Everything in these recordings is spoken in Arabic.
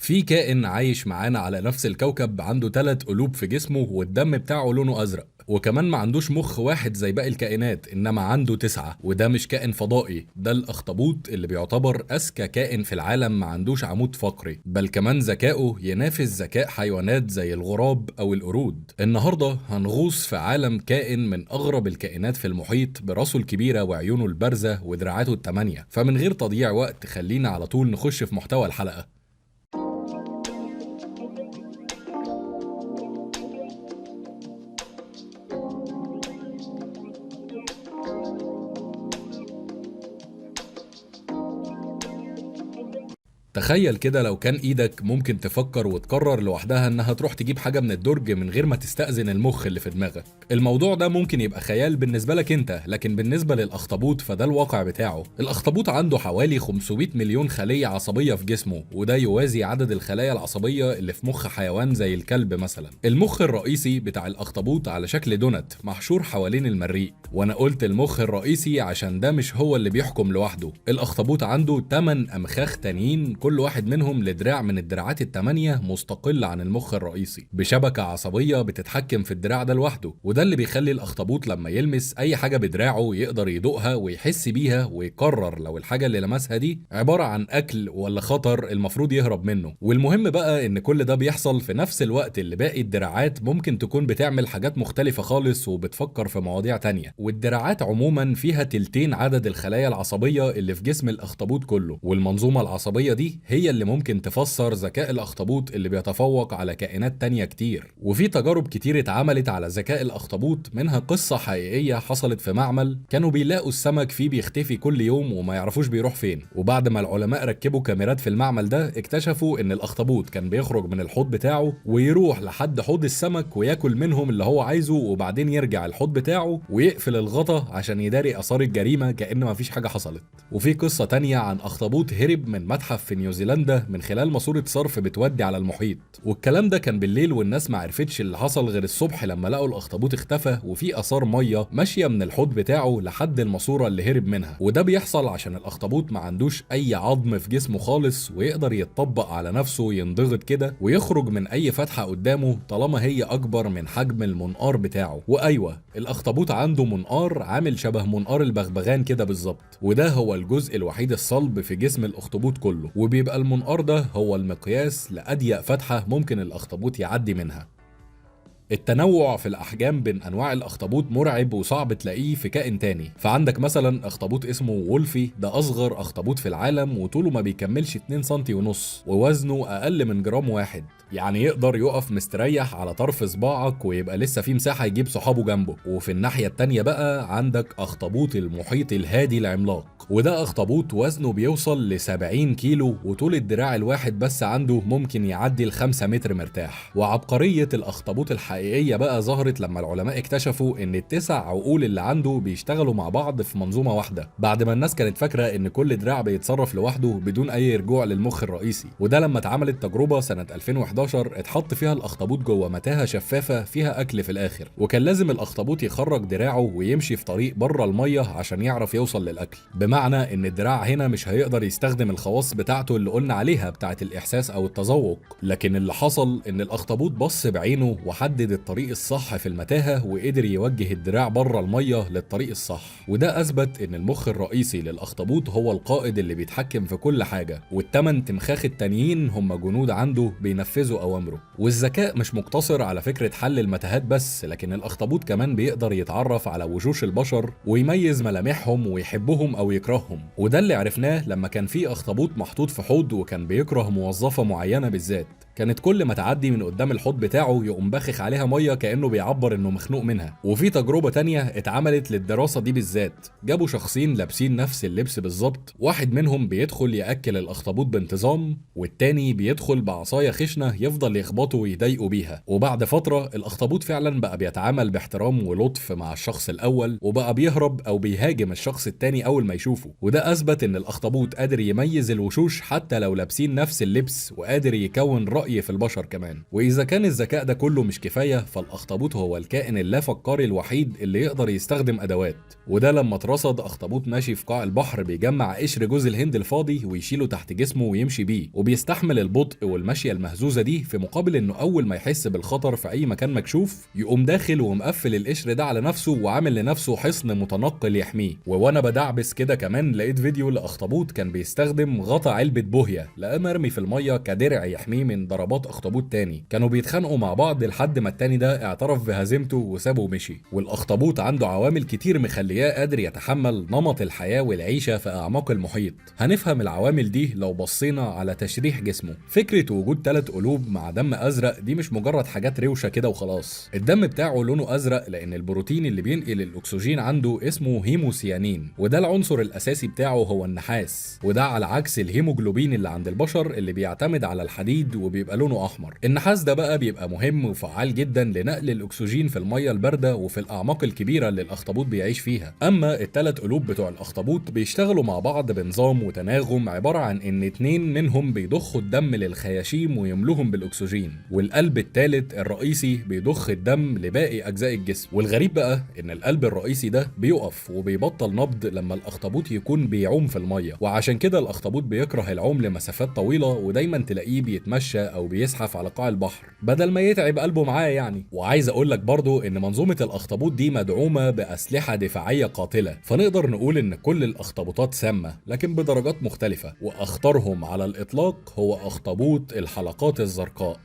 في كائن عايش معانا على نفس الكوكب عنده 3 قلوب في جسمه والدم بتاعه لونه أزرق، وكمان ما عندوش مخ واحد زي باقي الكائنات، إنما عنده 9. وده مش كائن فضائي، ده الأخطبوط اللي بيعتبر أذكى كائن في العالم، ما عندوش عمود فقري، بل كمان ذكائه ينافس ذكاء حيوانات زي الغراب أو القرود. النهاردة هنغوص في عالم كائن من أغرب الكائنات في المحيط، براسه الكبيرة وعيونه البارزة ودراعاته ال8. فمن غير تضييع وقت خلينا على طول نخش في محتوى الحلقة. تخيل كده لو كان ايدك ممكن تفكر وتقرر لوحدها انها تروح تجيب حاجة من الدرج من غير ما تستأذن المخ اللي في دماغك. الموضوع ده ممكن يبقى خيال بالنسبة لك انت، لكن بالنسبة للأخطبوط فده الواقع بتاعه. الأخطبوط عنده حوالي 500 مليون خلية عصبية في جسمه، وده يوازي عدد الخلايا العصبية اللي في مخ حيوان زي الكلب مثلا. المخ الرئيسي بتاع الأخطبوط على شكل دونت محشور حوالين المريء، وانا قلت المخ الرئيسي عشان ده مش هو اللي بيحكم لوحده. الأخطبوط عنده 8 أمخاخ تانيين، كل واحد منهم لدراع من الدراعات ال8 مستقل عن المخ الرئيسي، بشبكة عصبية بتتحكم في الدراع ده لوحده. وده اللي بيخلي الأخطبوط لما يلمس أي حاجة بدراعه يقدر يدوقها ويحس بيها، ويقرر لو الحاجة اللي لمسها دي عبارة عن أكل ولا خطر المفروض يهرب منه. والمهم بقى إن كل ده بيحصل في نفس الوقت اللي باقي الدراعات ممكن تكون بتعمل حاجات مختلفة خالص وبتفكر في مواضيع تانية. والدراعات عموما فيها تلتين عدد الخلايا العصبية اللي في جسم الأخطبوط كله، والمنظومة العصبية دي هي اللي ممكن تفسر ذكاء الأخطبوط اللي بيتفوق على كائنات تانية كتير. وفي تجارب كتير اتعملت على ذكاء الأخطبوط، منها قصة حقيقية حصلت في معمل كانوا بيلاقوا السمك فيه بيختفي كل يوم وما يعرفوش بيروح فين. وبعد ما العلماء ركبوا كاميرات في المعمل ده اكتشفوا ان الأخطبوط كان بيخرج من الحوض بتاعه ويروح لحد حوض السمك وياكل منهم اللي هو عايزه، وبعدين يرجع الحوض بتاعه ويقفل الغطا عشان يداري آثار الجريمة كأن مفيش حاجة حصلت. وفي قصة تانية عن أخطبوط هرب من متحف في نيوزيلندا من خلال ماسورة صرف بتودي على المحيط، والكلام ده كان بالليل والناس ما عرفتش اللي حصل غير الصبح لما لقوا الأخطبوط اختفى وفي آثار مية ماشية من الحوض بتاعه لحد الماسورة اللي هرب منها. وده بيحصل عشان الأخطبوط ما عندوش أي عظم في جسمه خالص، ويقدر يتطبق على نفسه ينضغط كده ويخرج من أي فتحة قدامه طالما هي أكبر من حجم المنقار بتاعه. وأيوه، الأخطبوط عنده منقار عامل شبه منقار البغبغان كده بالظبط، وده هو الجزء الوحيد الصلب في جسم الأخطبوط كله، وبيبقى المنقار ده هو المقياس لأضيق فتحة ممكن الأخطبوط يعدي منها. التنوع في الأحجام بين أنواع الأخطبوط مرعب وصعب تلاقيه في كائن تاني. فعندك مثلا أخطبوط اسمه وولفي، ده أصغر أخطبوط في العالم وطوله ما بيكملش 2 سنتي ونص ووزنه أقل من جرام واحد، يعني يقدر يقف مستريح على طرف صباعك ويبقى لسه في مساحة يجيب صحابه جنبه. وفي الناحية التانية بقى عندك أخطبوط المحيط الهادي العملاق، وده أخطبوط وزنه بيوصل ل70 كيلو وطول الدراع الواحد بس عنده ممكن يعدي ال5 متر مرتاح. وعبقرية الأخطبوط الحقيقية بقى ظهرت لما العلماء اكتشفوا إن ال9 عقول اللي عنده بيشتغلوا مع بعض في منظومة واحدة، بعد ما الناس كانت فاكرة إن كل دراع بيتصرف لوحده بدون أي رجوع للمخ الرئيسي. وده لما اتعملت تجربة سنة 2011 اتحط فيها الأخطبوط جوه متاهة شفافة فيها أكل في الآخر، وكان لازم الأخطبوط يخرج دراعه ويمشي في طريق بره المية عشان يعرف يوصل للأكل، بمعنى ان الدراع هنا مش هيقدر يستخدم الخواص بتاعته اللي قلنا عليها بتاعت الاحساس او التذوق. لكن اللي حصل ان الاخطبوط بص بعينه وحدد الطريق الصح في المتاهة وقدر يوجه الدراع بره المية للطريق الصح. وده اثبت ان المخ الرئيسي للاخطبوط هو القائد اللي بيتحكم في كل حاجة، والثمان تمخاخ التانيين هم جنود عنده بينفذوا اوامره. والذكاء مش مقتصر على فكرة حل المتاهات بس، لكن الاخطبوط كمان بيقدر يتعرف على وشوش البشر ويميز ملامحهم ويحبهم او يكرههم. وده اللي عرفناه لما كان في اخطبوط محطوط في حوض وكان بيكره موظفة معينة بالذات، كانت كل ما تعدي من قدام الحوض بتاعه يقوم باخخ عليها ميه كانه بيعبر انه مخنوق منها. وفي تجربه تانية اتعملت للدراسه دي بالذات، جابوا شخصين لابسين نفس اللبس بالظبط، واحد منهم بيدخل ياكل الاخطبوط بانتظام والتاني بيدخل بعصايه خشنه يفضل يخبطه ويضايقه بيها. وبعد فتره الاخطبوط فعلا بقى بيتعامل باحترام ولطف مع الشخص الاول، وبقى بيهرب او بيهاجم الشخص التاني اول ما يشوفه. وده اثبت ان الاخطبوط قادر يميز الوشوش حتى لو لابسين نفس اللبس، وقادر يكون رأي رأي في البشر كمان. وإذا كان الذكاء ده كله مش كفاية، فالأخطبوط هو الكائن اللافكاري الوحيد اللي يقدر يستخدم أدوات. وده لما اترصد أخطبوط ماشي في قاع البحر بيجمع قشر جوز الهند الفاضي ويشيله تحت جسمه ويمشي بيه، وبيستحمل البطء والمشية المهزوزة دي في مقابل إنه أول ما يحس بالخطر في أي مكان مكشوف يقوم داخل ومقفل القشر ده على نفسه وعامل لنفسه حصن متنقل يحميه. وأنا بدعبس كده كمان لقيت فيديو لأخطبوط كان بيستخدم غطا علبة بوهية لقاه مرمي في المية كدرع يحميه من ضربات أخطبوط تاني. كانوا بيتخانقوا مع بعض لحد ما التاني ده اعترف بهزيمته وسابه ومشي. والأخطبوط عنده عوامل كتير مخلياه قادر يتحمل نمط الحياة والعيشة في أعماق المحيط. هنفهم العوامل دي لو بصينا على تشريح جسمه. فكرة وجود 3 قلوب مع دم أزرق دي مش مجرد حاجات روشة كده وخلاص. الدم بتاعه لونه أزرق لأن البروتين اللي بينقل الأكسجين عنده اسمه هيموسيانين، وده العنصر الأساسي بتاعه هو النحاس، وده على عكس الهيموجلوبين اللي عند البشر اللي بيعتمد على الحديد وبيبقى لونه أحمر. النحاس ده بقى بيبقى مهم وفعال جدا لنقل الأكسجين في المية الباردة وفي الأعماق الكبيرة اللي الأخطبوط بيعيش فيها. أما ال3 قلوب بتوع الأخطبوط بيشتغلوا مع بعض بنظام وتناغم عبارة عن إن 2 منهم بيضخوا الدم للخياشيم ويملوهم بالأكسجين، والقلب الثالث الرئيسي بيضخ الدم لباقي أجزاء الجسم. والغريب بقى إن القلب الرئيسي ده بيقف وبيبطل نبض لما الأخطبوط يكون بيعوم في المية، وعشان كده الأخطبوط بيكره العوم لمسافات طويلة ودايما تلاقيه بيتمشى أو بيزحف على قاع البحر بدل ما يتعب قلبه معاه يعني. وعايز أقول لك برضو إن منظومة الأخطبوط دي مدعومة بأسلحة دفاعية قاتلة، فنقدر نقول إن كل الأخطبوطات سامة لكن بدرجات مختلفة، وأخطرهم على الإطلاق هو أخطبوط الحلقات الزرقاء.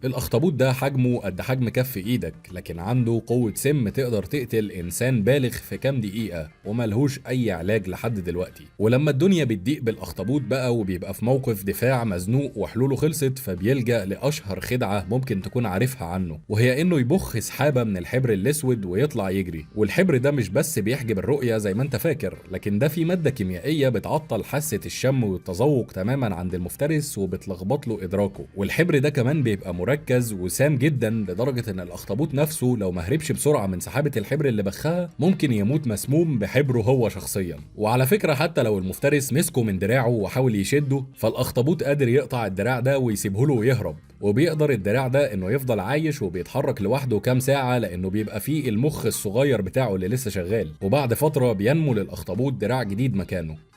الأخطبوط ده حجمه قد حجم كف إيدك، لكن عنده قوة سم تقدر تقتل إنسان بالغ في كام دقيقة وملهوش أي علاج لحد دلوقتي. ولما الدنيا بتضيق بالأخطبوط بقى وبيبقى في موقف دفاع مزنوق وحلوله خلصت، فبيلجأ لأشهر خدعة ممكن تكون عارفها عنه، وهي إنه يبخ سحابة من الحبر الأسود ويطلع يجري. والحبر ده مش بس بيحجب الرؤية زي ما أنت فاكر، لكن ده في مادة كيميائية بتعطل حاسة الشم والتذوق تماما عند المفترس وبتلخبط له إدراكه. والحبر ده كمان بيبقى مركز وسام جدا لدرجة ان الاخطبوط نفسه لو ما هربش بسرعة من سحابة الحبر اللي بخها ممكن يموت مسموم بحبره هو شخصيا. وعلى فكرة حتى لو المفترس مسكه من دراعه وحاول يشده، فالاخطبوط قادر يقطع الدراع ده ويسيبه له ويهرب. وبيقدر الدراع ده انه يفضل عايش وبيتحرك لوحده كام ساعة لانه بيبقى فيه المخ الصغير بتاعه اللي لسه شغال، وبعد فترة بينمو للاخطبوط دراع جديد مكانه.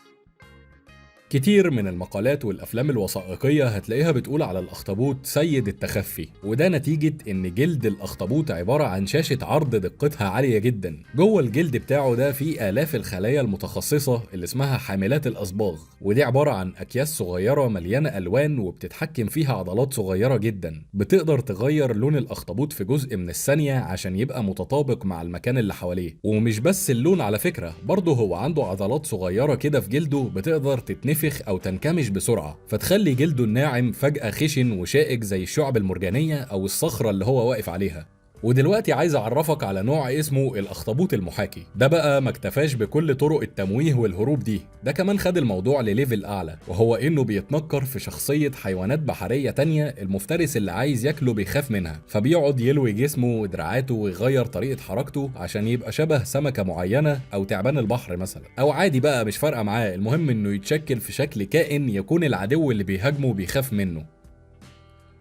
كتير من المقالات والأفلام الوثائقية هتلاقيها بتقول على الأخطبوط سيد التخفي، وده نتيجة إن جلد الأخطبوط عبارة عن شاشة عرض دقتها عالية جدا. جوه الجلد بتاعه ده في آلاف الخلايا المتخصصة اللي اسمها حاملات الأصباغ، ودي عبارة عن أكياس صغيرة مليانة ألوان وبتتحكم فيها عضلات صغيرة جدا بتقدر تغير لون الأخطبوط في جزء من الثانية عشان يبقى متطابق مع المكان اللي حواليه. ومش بس اللون على فكرة، برضه هو عنده عضلات صغيرة كده في جلده بتقدر تتنفخ أو تنكمش بسرعة، فتخلي جلده الناعم فجأة خشن وشائك زي الشعب المرجانية أو الصخرة اللي هو واقف عليها. ودلوقتي عايز أعرفك على نوع اسمه الأخطبوط المحاكي. ده بقى ما اكتفاش بكل طرق التمويه والهروب دي، ده كمان خد الموضوع لليفل أعلى، وهو إنه بيتنكر في شخصية حيوانات بحرية تانية المفترس اللي عايز ياكله بيخاف منها، فبيقعد يلوي جسمه ودراعاته ويغير طريقة حركته عشان يبقى شبه سمكة معينة أو تعبان البحر مثلا، أو عادي بقى مش فارقة معاه، المهم إنه يتشكل في شكل كائن يكون العدو اللي بيهاجمه بيخاف منه.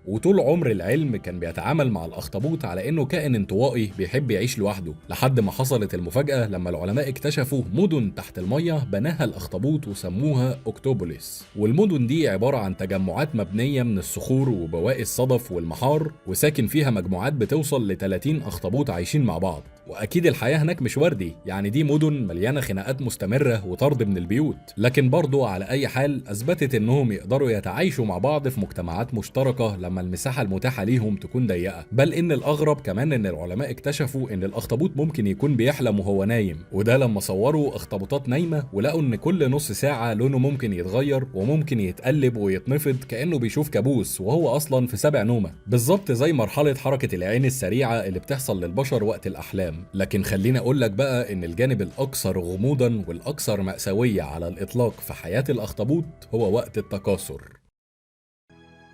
وطول عمر العلم كان بيتعامل مع الأخطبوط على إنه كائن انطوائي بيحب يعيش لوحده، لحد ما حصلت المفاجأة لما العلماء اكتشفوا مدن تحت المية بناها الأخطبوط وسموها أكتوبوليس. والمدن دي عبارة عن تجمعات مبنية من الصخور وبواقي الصدف والمحار، وساكن فيها مجموعات بتوصل ل30 أخطبوط عايشين مع بعض. واكيد الحياه هناك مش وردي، يعني دي مدن مليانه خناقات مستمره وطرد من البيوت، لكن برضو على اي حال اثبتت انهم يقدروا يتعايشوا مع بعض في مجتمعات مشتركه لما المساحه المتاحه ليهم تكون ضيقه. بل ان الاغرب كمان ان العلماء اكتشفوا ان الاخطبوط ممكن يكون بيحلم وهو نايم، وده لما صوروا اخطبوطات نايمه ولقوا ان كل نص ساعه لونه ممكن يتغير وممكن يتقلب ويتنفض كانه بيشوف كابوس وهو اصلا في سابع نومه، بالظبط زي مرحله حركه العين السريعه اللي بتحصل للبشر وقت الاحلام. لكن خليني اقول لك بقى ان الجانب الاكثر غموضا والاكثر مأساوية على الاطلاق في حياة الاخطبوط هو وقت التكاثر.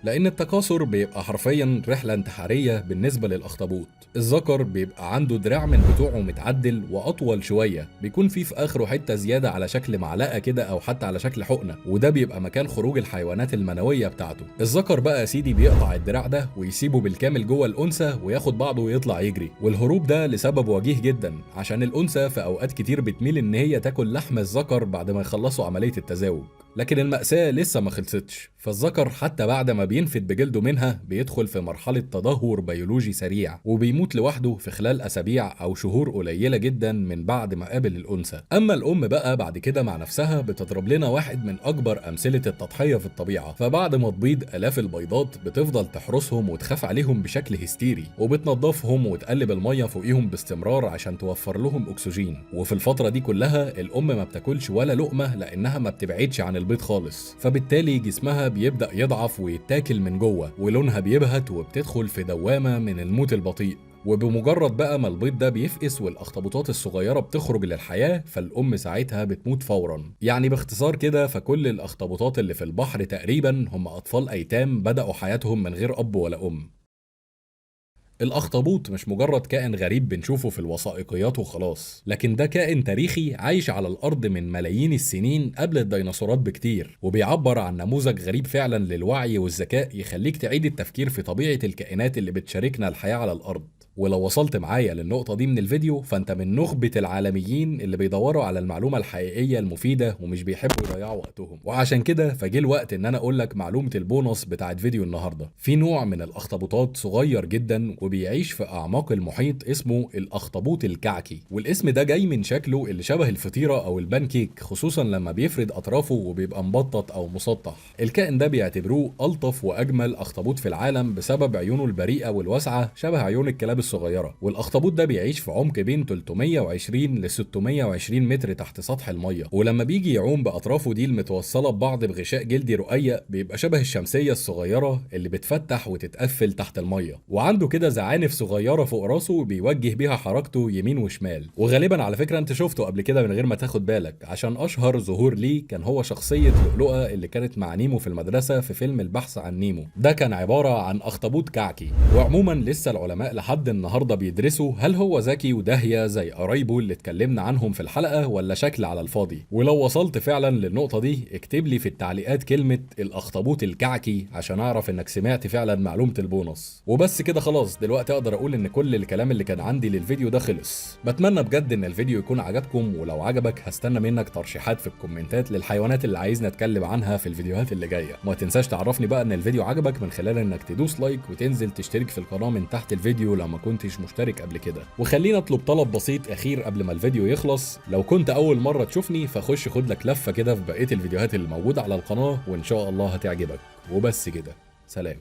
لأن التكاثر بيبقى حرفيا رحلة انتحارية بالنسبة للأخطبوط. الذكر بيبقى عنده دراع من بتوعه متعدل وأطول شوية، بيكون فيه في آخره حتة زيادة على شكل معلقة كده أو حتى على شكل حقنة، وده بيبقى مكان خروج الحيوانات المنوية بتاعته. الذكر بقى يا سيدي بيقطع الدراع ده ويسيبه بالكامل جوه الأنثى وياخد بعضه ويطلع يجري، والهروب ده لسبب وجيه جدا، عشان الأنثى في أوقات كتير بتميل إن هي تاكل لحم الذكر بعد ما يخلصوا عملية التزاوج. لكن المأساة لسه ما خلصتش، فالذكر حتى بعد ما بينفد بجلده منها بيدخل في مرحلة تدهور بيولوجي سريع، وبيموت لوحده في خلال أسابيع أو شهور قليلة جدا من بعد ما قابل الأنثى. أما الأم بقى بعد كده مع نفسها بتضرب لنا واحد من أكبر أمثلة التضحية في الطبيعة، فبعد ما تبيض آلاف البيضات بتفضل تحرسهم وتخاف عليهم بشكل هستيري، وبتنظفهم وتقلب المية فوقيهم باستمرار عشان توفر لهم أكسجين. وفي الفترة دي كلها الأم ما بتاكلش ولا لقمة لأنها ما بتبعدش عن البيض خالص، فبالتالي جسمها بيبدأ يضعف ويتاكل من جوه، ولونها بيبهت وبتدخل في دوامة من الموت البطيء. وبمجرد بقى ما البيض ده بيفقس والاخطبوطات الصغيره بتخرج للحياه، فالام ساعتها بتموت فورا. يعني باختصار كده فكل الاخطبوطات اللي في البحر تقريبا هم اطفال ايتام بداوا حياتهم من غير اب ولا ام. الأخطبوط مش مجرد كائن غريب بنشوفه في الوثائقيات وخلاص، لكن ده كائن تاريخي عايش على الأرض من ملايين السنين قبل الديناصورات بكتير، وبيعبر عن نموذج غريب فعلا للوعي والذكاء يخليك تعيد التفكير في طبيعة الكائنات اللي بتشاركنا الحياة على الأرض. ولو وصلت معايا للنقطة دي من الفيديو فانت من نخبة العالميين اللي بيدوروا على المعلومة الحقيقية المفيدة ومش بيحبوا يضيعوا وقتهم. وعشان كده فجه الوقت ان انا اقول لك معلومة البونص بتاعت فيديو النهاردة. في نوع من الاخطبوطات صغير جدا وبيعيش في اعماق المحيط اسمه الاخطبوط الكعكي، والاسم ده جاي من شكله اللي شبه الفطيرة او البانكيك، خصوصا لما بيفرد اطرافه وبيبقى مبطط او مسطح. الكائن ده بيعتبروه الطف واجمل اخطبوط في العالم بسبب عيونه البريئة والواسعة شبه عيون الكلاب الصغيرة. والاخطبوط ده بيعيش في عمق بين 320 ل 620 متر تحت سطح المية، ولما بيجي يعوم باطرافه دي المتوصلة ببعض بغشاء جلدي رقيق بيبقى شبه الشمسية الصغيرة اللي بتفتح وتتقفل تحت المية، وعنده كده زعانف صغيرة فوق راسه بيوجه بيها حركته يمين وشمال. وغالبا على فكرة انت شفته قبل كده من غير ما تاخد بالك، عشان اشهر ظهور ليه كان هو شخصية لؤلؤة اللي كانت مع نيمو في المدرسة في فيلم البحث عن نيمو. ده كان عبارة عن اخطبوط كعكي. وعموما لسه العلماء لحد النهارده بيدرسوا هل هو ذكي وداهية زي قرايبه اللي اتكلمنا عنهم في الحلقة ولا شكل على الفاضي. ولو وصلت فعلا للنقطة دي اكتب لي في التعليقات كلمة الاخطبوط الكعكي عشان اعرف انك سمعت فعلا معلومة البونص. وبس كده خلاص، دلوقتي اقدر اقول ان كل الكلام اللي كان عندي للفيديو ده خلص. بتمنى بجد ان الفيديو يكون عجبكم، ولو عجبك هستنى منك ترشيحات في الكومنتات للحيوانات اللي عايزنا نتكلم عنها في الفيديوهات اللي جاية. وما تنساش تعرفني بقى ان الفيديو عجبك من خلال انك تدوس لايك وتنزل تشترك في القناة من تحت الفيديو لو ما كنتش مشترك قبل كده. وخلينا اطلب طلب بسيط اخير قبل ما الفيديو يخلص، لو كنت اول مرة تشوفني فخش خد لك لفة كده في بقية الفيديوهات اللي موجودة على القناة وان شاء الله هتعجبك. وبس كده، سلام.